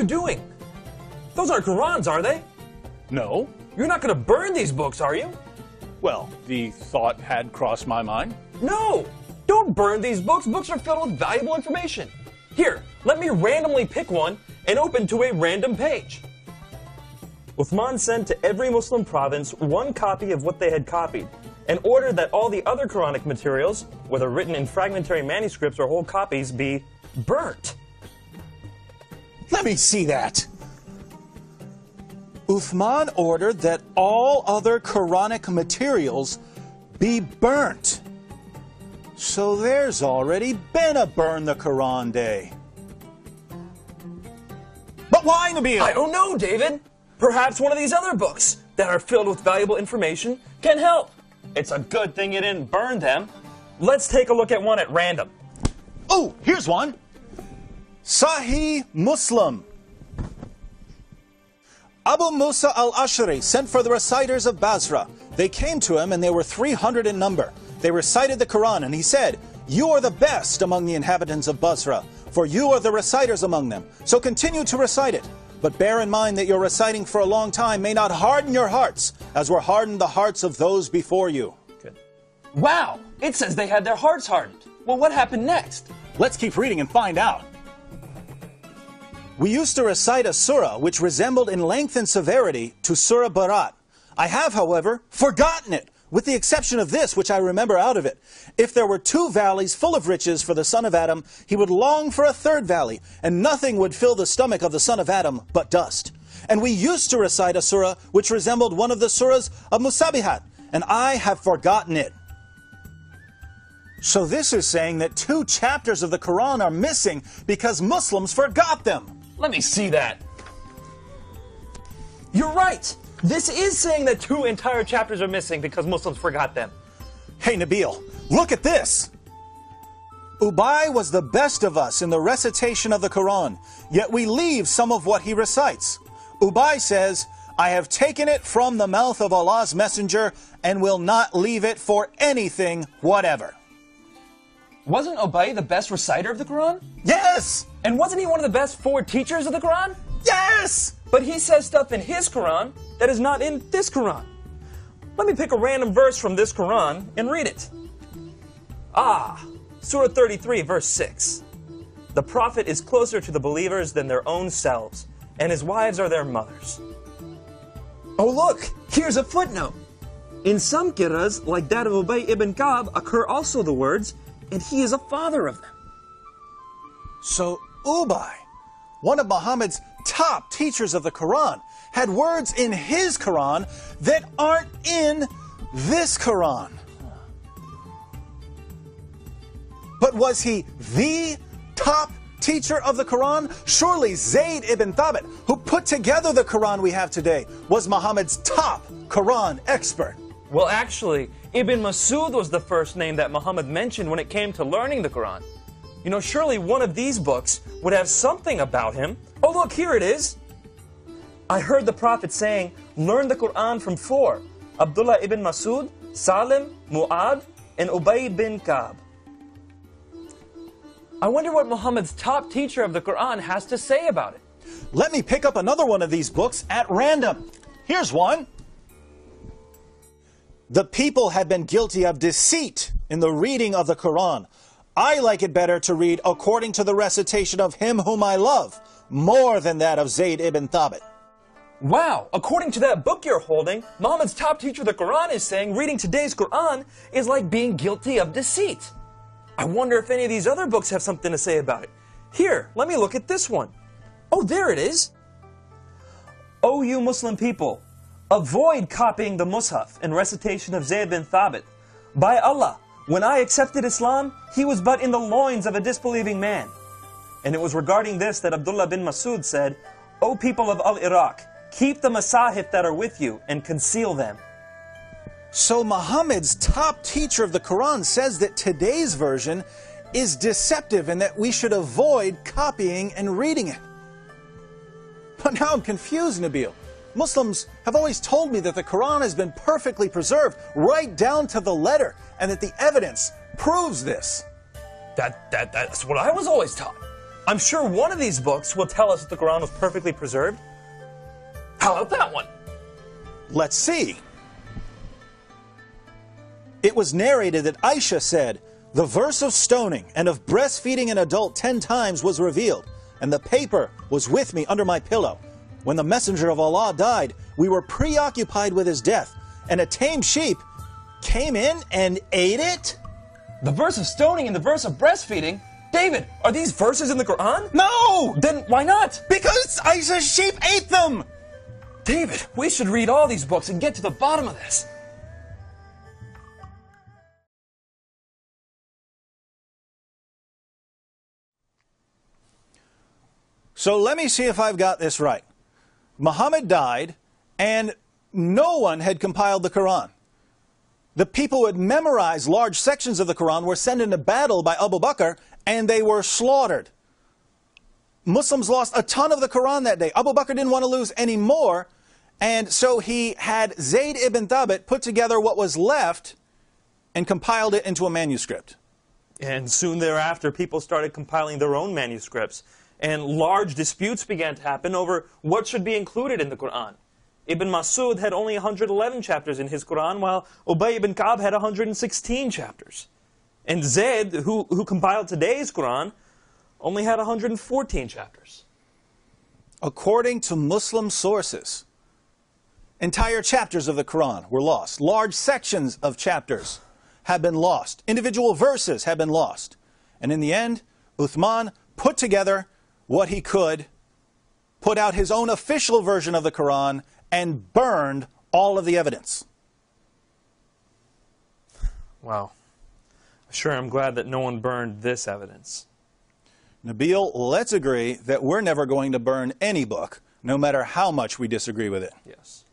you doing? Those aren't Qurans, are they? No. You're not going to burn these books, are you? Well, the thought had crossed my mind. No! Don't burn these books. Books are filled with valuable information. Here, let me randomly pick one and open to a random page. Uthman sent to every Muslim province one copy of what they had copied, and ordered that all the other Quranic materials, whether written in fragmentary manuscripts or whole copies, be burnt. Let me see that. Uthman ordered that all other Quranic materials be burnt. So there's already been a Burn the Quran Day. But why, Nabil? I don't know, David. Perhaps one of these other books that are filled with valuable information can help. It's a good thing you didn't burn them. Let's take a look at one at random. Oh, here's one. Sahih Muslim. Abu Musa al-Ash'ari sent for the reciters of Basra. They came to him and they were 300 in number. They recited the Quran and he said, "You are the best among the inhabitants of Basra, for you are the reciters among them. So continue to recite it. But bear in mind that your reciting for a long time may not harden your hearts, as were hardened the hearts of those before you." Good. Wow! It says they had their hearts hardened. Well, what happened next? Let's keep reading and find out. We used to recite a surah which resembled in length and severity to Surah Barat. I have, however, forgotten it, with the exception of this, which I remember out of it. If there were 2 valleys full of riches for the son of Adam, he would long for a 3rd valley, and nothing would fill the stomach of the son of Adam but dust. And we used to recite a surah which resembled one of the surahs of Musabihat, and I have forgotten it. So this is saying that 2 chapters of the Quran are missing because Muslims forgot them. Let me see that. You're right. This is saying that 2 entire chapters are missing because Muslims forgot them. Hey, Nabil, look at this. Ubay was the best of us in the recitation of the Quran, yet we leave some of what he recites. Ubay says, "I have taken it from the mouth of Allah's messenger and will not leave it for anything whatever." Wasn't Ubay the best reciter of the Quran? Yes! And wasn't he one of the best 4 teachers of the Quran? Yes! But he says stuff in his Quran that is not in this Quran. Let me pick a random verse from this Quran and read it. Surah 33, verse 6. The Prophet is closer to the believers than their own selves, and his wives are their mothers. Oh look, here's a footnote. In some qira'as, like that of Ubay ibn Ka'b, occur also the words, "and he is a father of them." So Ubay, one of Muhammad's top teachers of the Quran, had words in his Quran that aren't in this Quran. But was he the top teacher of the Quran? Surely Zayd ibn Thabit, who put together the Quran we have today, was Muhammad's top Quran expert. Well, actually, Ibn Masud was the first name that Muhammad mentioned when it came to learning the Quran. You know, surely one of these books would have something about him. Oh, look, here it is. I heard the Prophet saying, "Learn the Quran from 4. Abdullah ibn Masud, Salim, Mu'ad, and Ubay bin Ka'b." I wonder what Muhammad's top teacher of the Quran has to say about it. Let me pick up another one of these books at random. Here's one. The people have been guilty of deceit in the reading of the Quran. I like it better to read according to the recitation of him whom I love, more than that of Zayd ibn Thabit. Wow, according to that book you're holding, Muhammad's top teacher of the Quran is saying reading today's Quran is like being guilty of deceit. I wonder if any of these other books have something to say about it. Here, let me look at this one. Oh, there it is. O you Muslim people, avoid copying the Mus'haf and recitation of Zayd bin Thabit. By Allah, when I accepted Islam, he was but in the loins of a disbelieving man. And it was regarding this that Abdullah bin Masud said, O people of Al-Iraq, keep the masahif that are with you and conceal them. So Muhammad's top teacher of the Quran says that today's version is deceptive and that we should avoid copying and reading it. But now I'm confused, Nabil. Muslims have always told me that the Quran has been perfectly preserved right down to the letter and that the evidence proves this. That's what I was always taught. I'm sure one of these books will tell us that the Quran was perfectly preserved. How about that one? Let's see. It was narrated that Aisha said, "The verse of stoning and of breastfeeding an adult 10 times was revealed, and the paper was with me under my pillow. When the messenger of Allah died, we were preoccupied with his death, and a tame sheep came in and ate it?" The verse of stoning and the verse of breastfeeding? David, are these verses in the Quran? No! Then why not? Because Aisha's sheep ate them! David, we should read all these books and get to the bottom of this. So let me see if I've got this right. Muhammad died, and no one had compiled the Quran. The people who had memorized large sections of the Quran were sent into battle by Abu Bakr, and they were slaughtered. Muslims lost a ton of the Quran that day. Abu Bakr didn't want to lose any more, and so he had Zayd ibn Thabit put together what was left and compiled it into a manuscript. And soon thereafter, people started compiling their own manuscripts, and large disputes began to happen over what should be included in the Quran. Ibn Masud had only 111 chapters in his Quran, while Ubay ibn Ka'b had 116 chapters. And Zayd, who compiled today's Quran, only had 114 chapters. According to Muslim sources, entire chapters of the Quran were lost. Large sections of chapters have been lost. Individual verses have been lost. And in the end, Uthman put together what he could, put out his own official version of the Quran, and burned all of the evidence. Wow. Sure, I'm glad that no one burned this evidence. Nabil, let's agree that we're never going to burn any book, no matter how much we disagree with it. Yes.